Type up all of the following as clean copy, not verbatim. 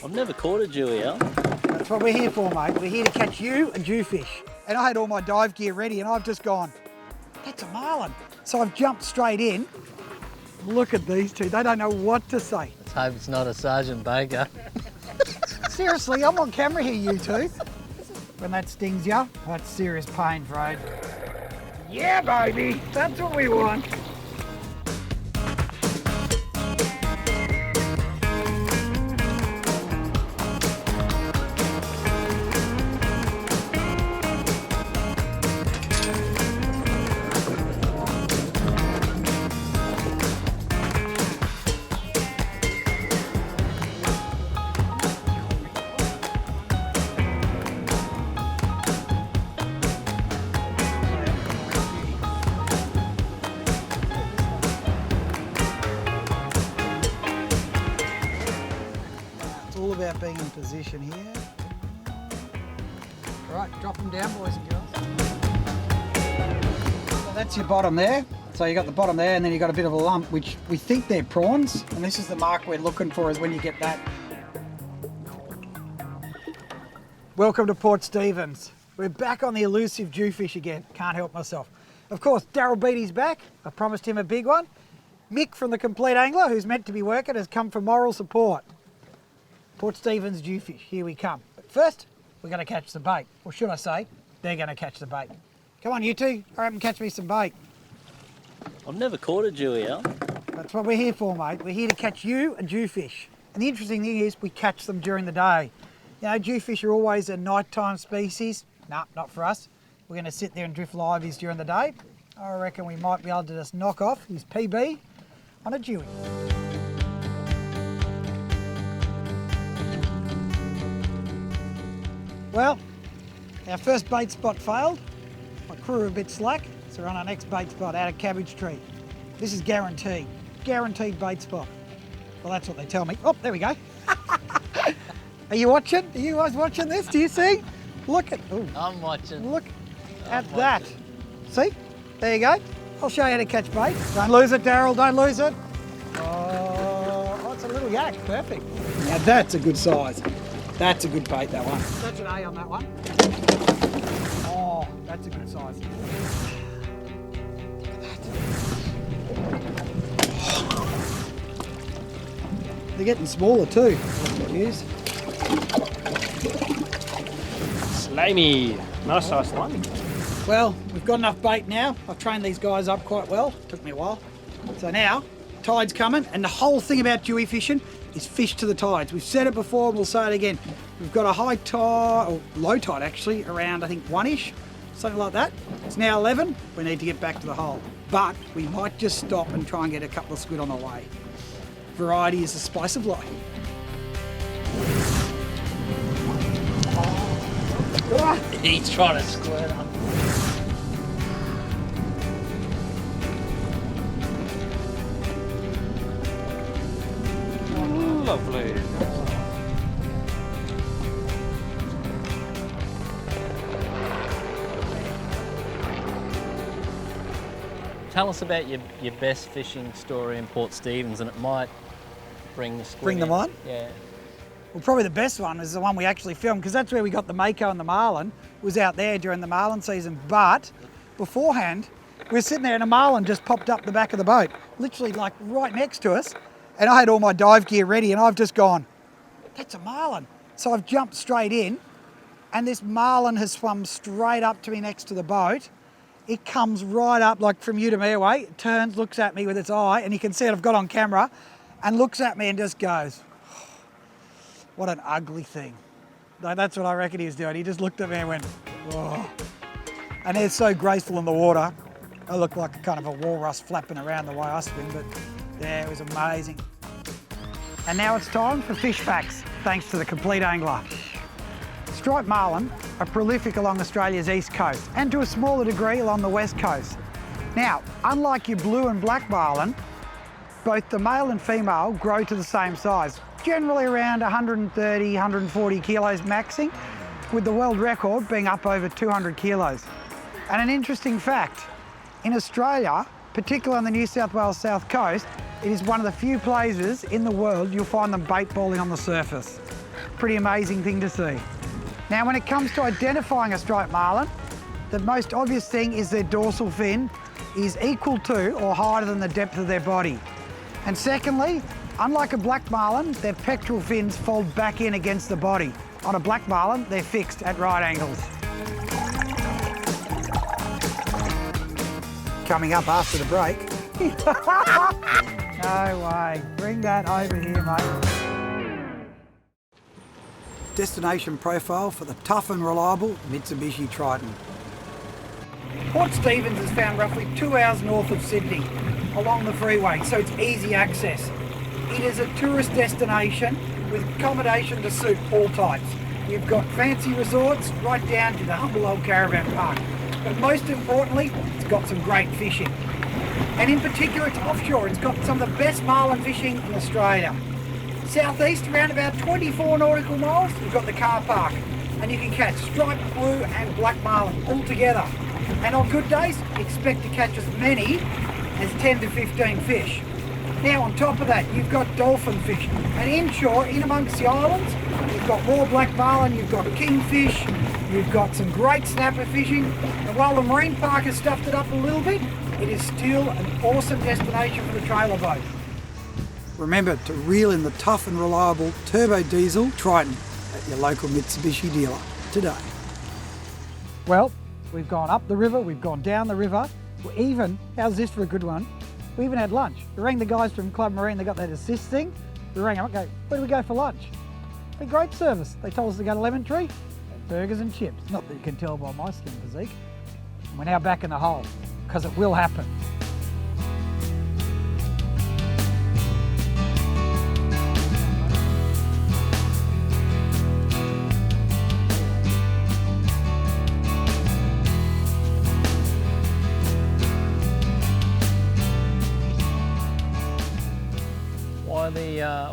I've never caught a jewie, Al. That's what we're here for, mate. We're here to catch you a jewfish. And I had all my dive gear ready and I've just gone, that's a marlin. So I've jumped straight in. Look at these two, they don't know what to say. Let's hope it's not a Sergeant Baker. Seriously, I'm on camera here, you two. When that stings you, that's serious pain, Fred. Yeah, baby, that's what we want. All about being in position here. All right, drop them down, boys and girls. So that's your bottom there. So you got the bottom there and then you got a bit of a lump, which we think they're prawns. And this is the mark we're looking for, is when you get that. Welcome to Port Stephens. We're back on the elusive jewfish again. Can't help myself. Of course, Darryl Beattie's back. I promised him a big one. Mick from the Complete Angler, who's meant to be working, has come for moral support. Port Stephens jewfish, here we come. But first, we're going to catch the bait. Or should I say, they're going to catch the bait. Come on, you two, hurry up and catch me some bait. I've never caught a jewie, Al. That's what we're here for, mate. We're here to catch you a jewfish. And the interesting thing is, we catch them during the day. You know, jewfish are always a nighttime species. Nah, not for us. We're going to sit there and drift liveys during the day. I reckon we might be able to just knock off his PB on a jewie. Well, our first bait spot failed. My crew are a bit slack, so we're on our next bait spot out of Cabbage Tree. This is guaranteed bait spot. Well, that's what they tell me. Oh, there we go. Are you watching? Are you guys watching this? Do you see? Look at, ooh, I'm watching. look at that. See? There you go. I'll show you how to catch bait. Don't lose it, Darryl, don't lose it. Oh, it's a little yak, perfect. Now that's a good size. That's a good bait, that one. That's an A on that one. Oh, that's a good size. Look at that. They're getting smaller too. Use. Slimy. Nice size slimy. Well, we've got enough bait now. I've trained these guys up quite well. Took me a while. So now, tide's coming, and the whole thing about jewie fishing is fish to the tides. We've said it before and we'll say it again. We've got a high tide, or low tide actually, around I think 1-ish, something like that. It's now 11, we need to get back to the hole. But we might just stop and try and get a couple of squid on the way. Variety is the spice of life. He's trying to squirt up. Lovely. Tell us about your best fishing story in Port Stephens, and it might bring the squid Bring them in. on? Yeah. Well, probably the best one is the one we actually filmed, because that's where we got the mako and the marlin. Was out there during the marlin season, but beforehand, we were sitting there and a marlin just popped up the back of the boat, literally like right next to us, and I had all my dive gear ready and I've just gone, that's a marlin. So I've jumped straight in, and this marlin has swum straight up to me next to the boat. It comes right up, like from you to me away, it turns, looks at me with its eye, and you can see it, I've got on camera, and looks at me and just goes, what an ugly thing. That's what I reckon he was doing. He just looked at me and went, oh. And they're so graceful in the water. I look like a kind of a walrus flapping around the way I swim, but yeah, it was amazing. And now it's time for fish facts, thanks to the Complete Angler. Striped marlin are prolific along Australia's east coast and to a smaller degree along the west coast. Now, unlike your blue and black marlin, both the male and female grow to the same size, generally around 130, 140 kilos maxing, with the world record being up over 200 kilos. And an interesting fact, in Australia, particularly on the New South Wales south coast, it is one of the few places in the world you'll find them bait balling on the surface. Pretty amazing thing to see. Now, when it comes to identifying a striped marlin, the most obvious thing is their dorsal fin is equal to or higher than the depth of their body. And secondly, unlike a black marlin, their pectoral fins fold back in against the body. On a black marlin, they're fixed at right angles. Coming up after the break. No way. Bring that over here, mate. Destination profile for the tough and reliable Mitsubishi Triton. Port Stephens is found roughly 2 hours north of Sydney along the freeway, so it's easy access. It is a tourist destination with accommodation to suit all types. You've got fancy resorts right down to the humble old caravan park. But most importantly, it's got some great fishing. And in particular, it's offshore. It's got some of the best marlin fishing in Australia. Southeast, around about 24 nautical miles, you've got the car park. And you can catch striped, blue and black marlin all together. And on good days, expect to catch as many as 10 to 15 fish. Now on top of that, you've got dolphin fishing. And inshore, in amongst the islands, you've got more black marlin, you've got kingfish, you've got some great snapper fishing. And while the marine park has stuffed it up a little bit, it is still an awesome destination for the trailer boat. Remember to reel in the tough and reliable turbo diesel Triton at your local Mitsubishi dealer today. Well, we've gone up the river, we've gone down the river. We even, how's this for a good one? We even had lunch. We rang the guys from Club Marine, they got that assist thing. We rang them up, go, where do we go for lunch? A great service. They told us to go to Lemon Tree, burgers and chips. Not that you can tell by my slim physique. And we're now back in the hole, because it will happen.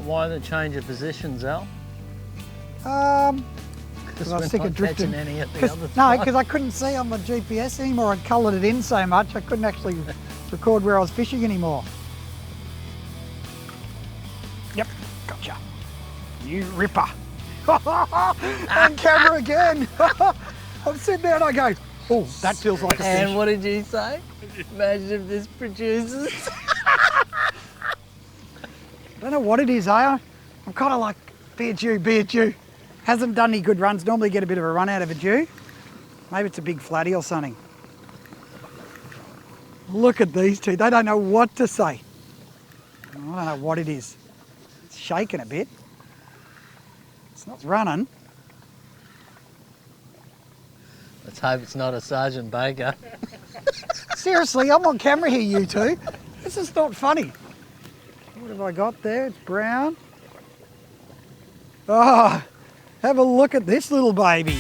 Why the change of positions, Al? Because I was sick of drifting. Any of the other No, because I couldn't see on my GPS anymore. I'd coloured it in so much I couldn't actually record where I was fishing anymore. Yep, gotcha. You ripper. On camera again. I'm sitting there and I go, oh, that feels like a fish. And what did you say? Imagine if this produces. I don't know what it is, I'm kind of like, be a Jew. Hasn't done any good runs. Normally get a bit of a run out of a Jew. Maybe it's a big flatty or something. Look at these two. They don't know what to say. I don't know what it is. It's shaking a bit. It's not running. Let's hope it's not a Sergeant Baker. Seriously, I'm on camera here, you two. This is not funny. What have I got there? It's brown. Oh, have a look at this little baby.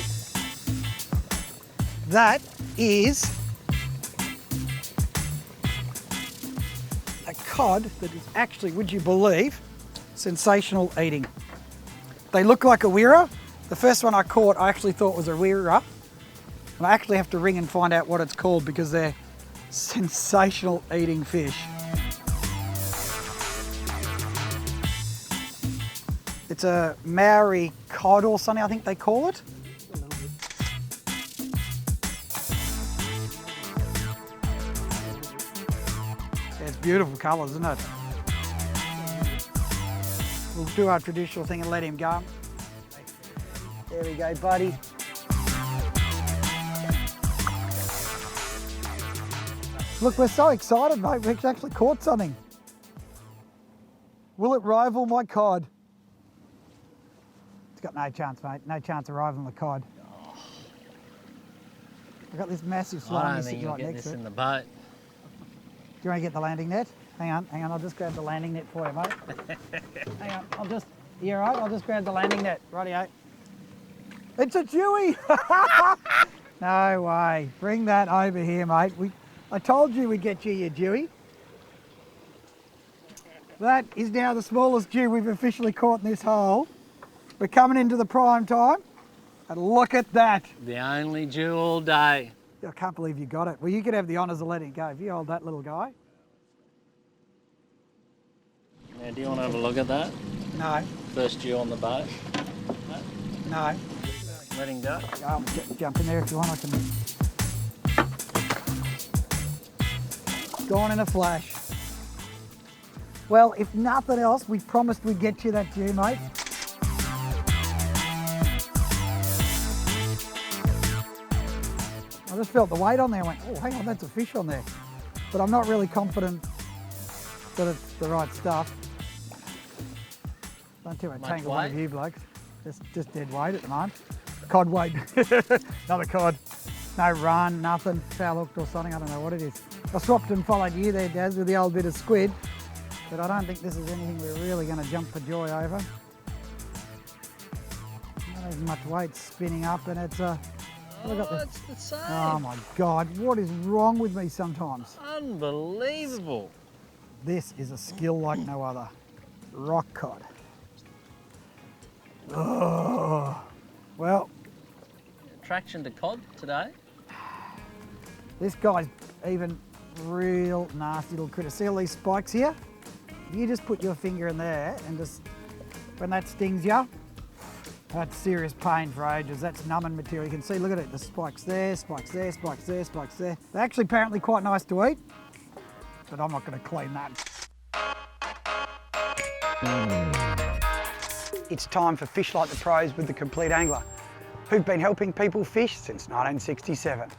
That is a cod that is actually, would you believe, sensational eating. They look like a weira. The first one I caught, I actually thought was a weira. And I actually have to ring and find out what it's called because they're sensational eating fish. It's a Maori cod or something, I think they call it. Yeah, it's beautiful colours, isn't it? We'll do our traditional thing and let him go. There we go, buddy. Look, we're so excited, mate. We've actually caught something. Will it rival my cod? It's got no chance, mate. No chance of rivaling the cod. I've got this massive slime sitting right next to it. In the boat. Do you want to get the landing net? Hang on. I'll just grab the landing net for you, mate. Hang on. You all right? I'll just grab the landing net. Rightio. It's a Jewy! No way. Bring that over here, mate. I told you we'd get you your Jewy. That is now the smallest Jew we've officially caught in this hole. We're coming into the prime time, and look at that. The only Jew all day. I can't believe you got it. Well, you could have the honours of letting it go. If you hold that little guy. Now, do you want to have a look at that? No. First Jew on the boat. No. Letting go. Jump in there if you want. I can. Gone in a flash. Well, if nothing else, we promised we'd get you that Jew, mate. I just felt the weight on there and went, oh, hang on, that's a fish on there. But I'm not really confident that it's the right stuff. Don't tell me tangle one of you blokes. Just dead weight at the moment. Cod weight. Another cod. No run, nothing. Foul hooked or something, I don't know what it is. I swapped and followed you there, Daz, with the old bit of squid. But I don't think this is anything we're really going to jump for joy over. Not as much weight spinning up, and it's a... It's the same. Oh my God, what is wrong with me sometimes? Unbelievable. This is a skill like no other. Rock cod. Oh, well. Attraction to cod today. This guy's even real nasty little critter. See all these spikes here? If you just put your finger in there and just, when that stings you, that's serious pain for ages. That's numbing material. You can see, look at it, the spikes there, spikes there, spikes there, spikes there. They're actually apparently quite nice to eat, but I'm not going to clean that. It's time for Fish Like the Pros with the Complete Angler, who've been helping people fish since 1967.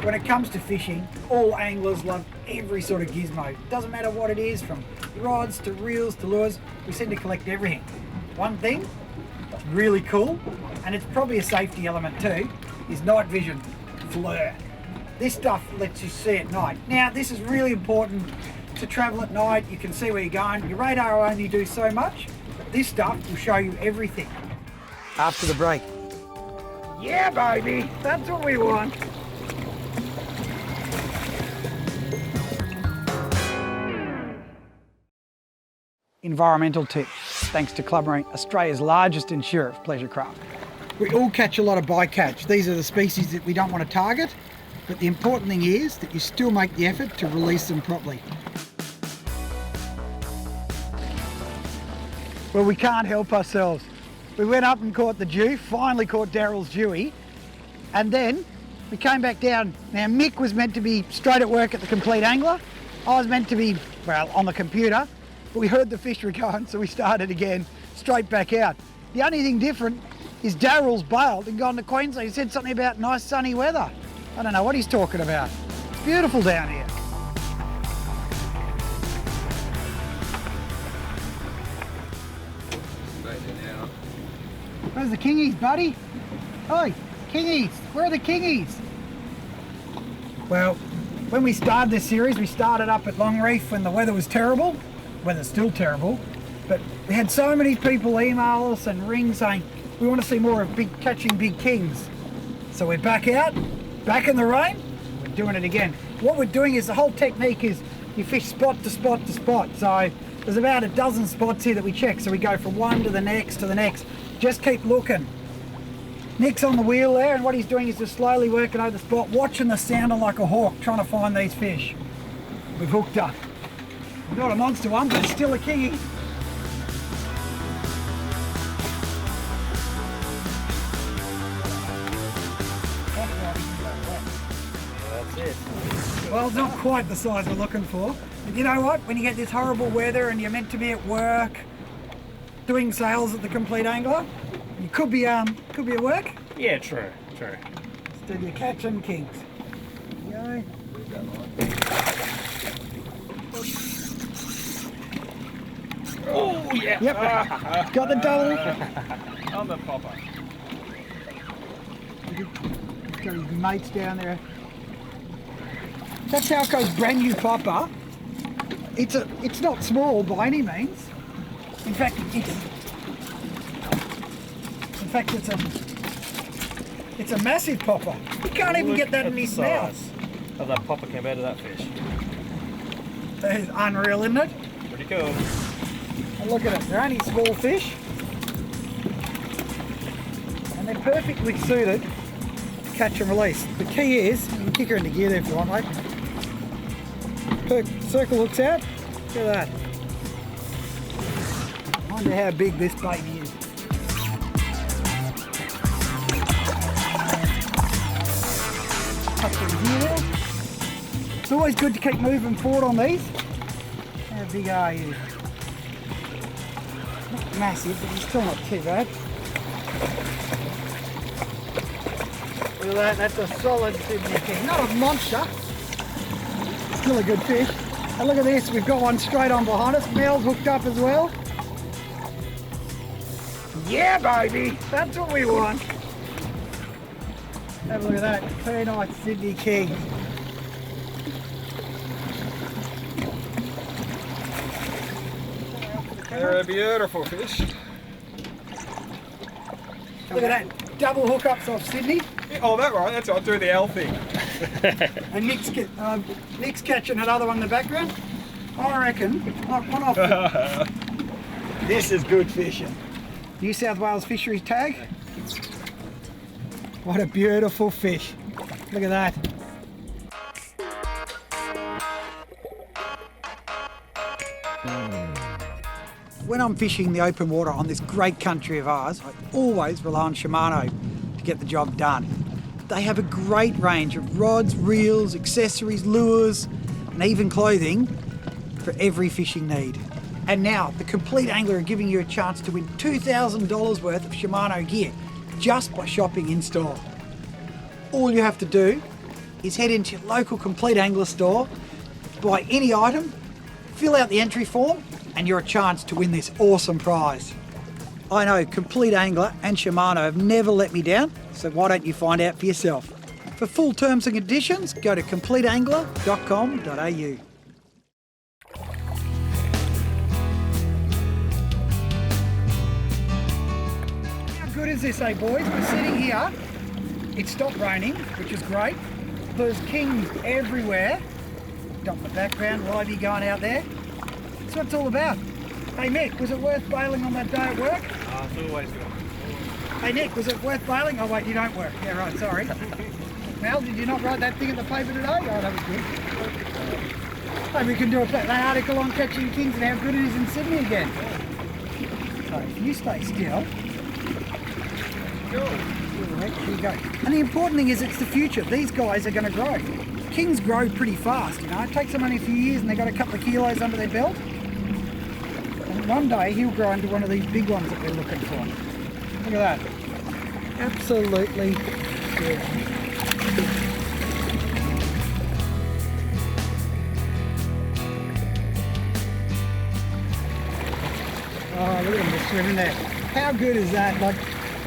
When it comes to fishing, all anglers love every sort of gizmo. Doesn't matter what it is, from rods to reels to lures, we seem to collect everything. One thing that's really cool, and it's probably a safety element too, is night vision flare. This stuff lets you see at night. Now, this is really important to travel at night. You can see where you're going. Your radar will only do so much. This stuff will show you everything. After the break. Yeah, baby, that's what we want. Environmental tip, thanks to Club Marine, Australia's largest insurer of pleasure craft. We all catch a lot of bycatch. These are the species that we don't want to target, but the important thing is that you still make the effort to release them properly. Well, we can't help ourselves. We went up and caught the Jew, finally caught Darryl's Jewie, and then we came back down. Now, Mick was meant to be straight at work at the Complete Angler. I was meant to be, well, on the computer, but we heard the fish were going, so we started again, straight back out. The only thing different is Darryl's bailed and gone to Queensland. He said something about nice sunny weather. I don't know what he's talking about. It's beautiful down here. Where's the kingies, buddy? Oi, kingies, where are the kingies? Well, when we started this series, we started up at Longreef when the weather was terrible. Weather's still terrible, but we had so many people email us and ring saying, we want to see more of catching big kings. So we're back out, back in the rain, we're doing it again. What we're doing is, the whole technique is you fish spot to spot to spot. So there's about a dozen spots here that we check. So we go from one to the next to the next. Just keep looking. Nick's on the wheel there, and what he's doing is just slowly working over the spot, watching the sounder like a hawk, trying to find these fish. We've hooked up. Not a monster one, but it's still a kingy. That's it. Well, it's not quite the size we're looking for. But you know what? When you get this horrible weather and you're meant to be at work, doing sales at the Complete Angler, you could be at work. Yeah, true. Instead you're catching kings. There you go. Oh, yeah. Yep. Got the double. On the popper. Got his mates down there. That's Alco's brand new popper. It's not small by any means. In fact, it's a massive popper. You can't even get that in his mouth. Oh, that popper came out of that fish. That is unreal, isn't it? Pretty cool. And look at it, they're only small fish. And they're perfectly suited to catch and release. The key is, you can kick her into gear there if you want, mate. Circle hooks out, look at that. I wonder how big this baby is. Touch them here. It's always good to keep moving forward on these. How big are you? Not massive, but you're still not too bad. Look at that, that's a solid Sydney king. Not a monster, still a good fish. And look at this, we've got one straight on behind us. Mel's hooked up as well. Yeah, baby, that's what we want. Have a look at that, very nice Sydney king. They're a beautiful fish. Look at that, double hookups off Sydney. Oh, that right, that's I'll do the L thing. And Nick's catching that other one in the background. I reckon, one off. This is good fishing. New South Wales Fisheries tag. What a beautiful fish. Look at that. When I'm fishing the open water on this great country of ours, I always rely on Shimano to get the job done. They have a great range of rods, reels, accessories, lures, and even clothing for every fishing need. And now, the Complete Angler are giving you a chance to win $2,000 worth of Shimano gear just by shopping in store. All you have to do is head into your local Complete Angler store, buy any item, fill out the entry form, and you're a chance to win this awesome prize. I know Complete Angler and Shimano have never let me down, so why don't you find out for yourself? For full terms and conditions, go to completeangler.com.au. How good is this, eh boys? We're sitting here, it stopped raining, which is great. There's kings everywhere. Dump the background, livey going out there. That's what it's all about. Hey Nick, was it worth bailing on that day at work? It's always good. Hey Nick, was it worth bailing? Oh wait, you don't work. Yeah right, sorry. Mel, did you not write that thing in the paper today? Oh, that was good. Hey, we can do that article on catching kings and how good it is in Sydney again. So if you stay still. Here you go. And the important thing is it's the future. These guys are going to grow. Kings grow pretty fast, you know. It takes them only a few years and they've got a couple of kilos under their belt. And one day he'll grow into one of these big ones that we're looking for. Look at that. Absolutely good. Oh, look at them just swimming there. How good is that? Like,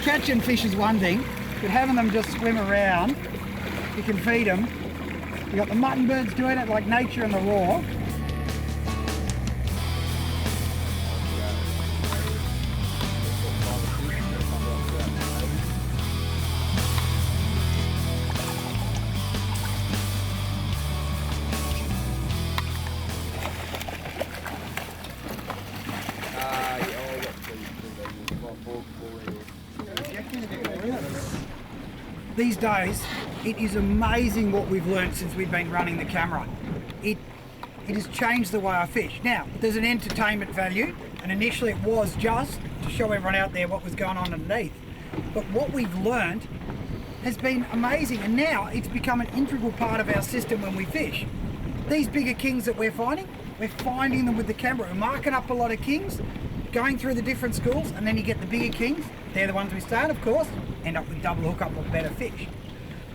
catching fish is one thing, but having them just swim around, you can feed them. You got the mutton birds doing it like nature and the raw. These days, it is amazing what we've learned since we've been running the camera. It has changed the way I fish. Now, there's an entertainment value, and initially it was just to show everyone out there what was going on underneath. But what we've learned has been amazing, and now it's become an integral part of our system when we fish. These bigger kings that we're finding them with the camera. We're marking up a lot of kings, going through the different schools, and then you get the bigger kings. They're the ones we start, of course, end up with double hookup or better fish.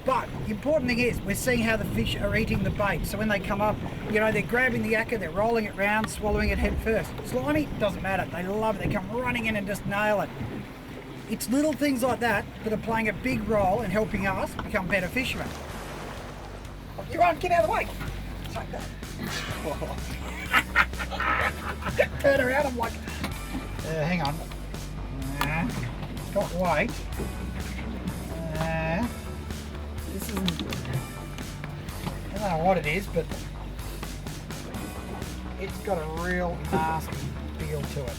But the important thing is we're seeing how the fish are eating the bait. So when they come up, you know, they're grabbing the yakka, they're rolling it round, swallowing it head first. Slimy, doesn't matter. They love it. They come running in and just nail it. It's little things like that that are playing a big role in helping us become better fishermen. Come on, get out of the way. Take that. Turn around, I'm like, hang on. Got weight. This isn't, I don't know what it is, but it's got a real nasty feel to it.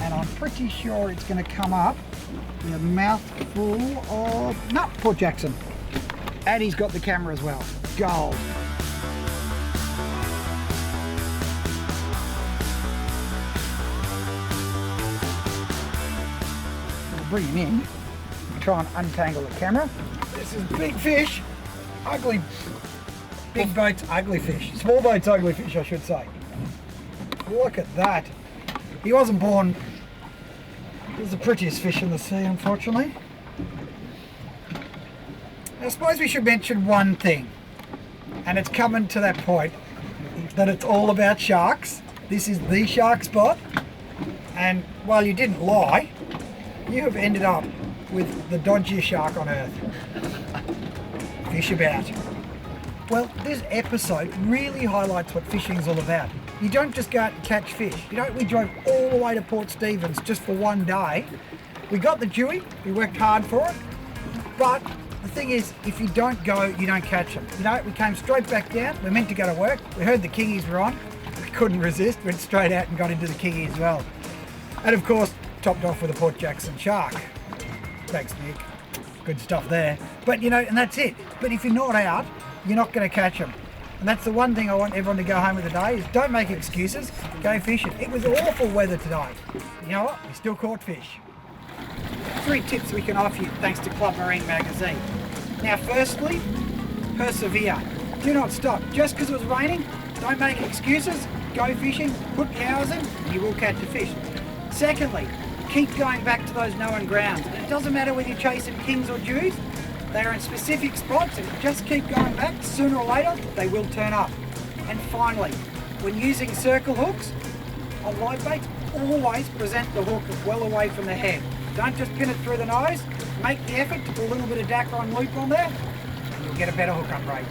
And I'm pretty sure it's going to come up with a mouthful of, no, Port Jackson. Addie's got the camera as well. Gold. Bring him in, try try and untangle the camera. This is big fish, ugly, big boat's ugly fish. Small boat's ugly fish, I should say. Look at that. He wasn't born, he was the prettiest fish in the sea, unfortunately. I suppose we should mention one thing, and it's coming to that point that it's all about sharks. This is the shark spot, and while you didn't lie, you have ended up with the dodgiest shark on earth. Fish about. Well, this episode really highlights what fishing is all about. You don't just go out and catch fish. You know, we drove all the way to Port Stephens just for one day. We got the Dewey, we worked hard for it, but the thing is, if you don't go, you don't catch them. You know, we came straight back down, we're meant to go to work, we heard the kingies were on, we couldn't resist, went straight out and got into the kingies as well. And of course, topped off with a Port Jackson shark. Thanks, Nick. Good stuff there. But you know, and that's it. But if you're not out, you're not going to catch them. And that's the one thing I want everyone to go home with today is don't make excuses, go fishing. It was awful weather today. You know what? We still caught fish. 3 tips we can offer you thanks to Club Marine Magazine. Now firstly, persevere. Do not stop. Just because it was raining, don't make excuses, go fishing, put hours in, and you will catch a fish. Secondly, keep going back to those known grounds. And it doesn't matter whether you're chasing kings or dews, they are in specific spots, and just keep going back, sooner or later they will turn up. And finally, when using circle hooks on live baits, always present the hook well away from the head. Don't just pin it through the nose, make the effort to put a little bit of Dacron loop on there, and you'll get a better hook up rate.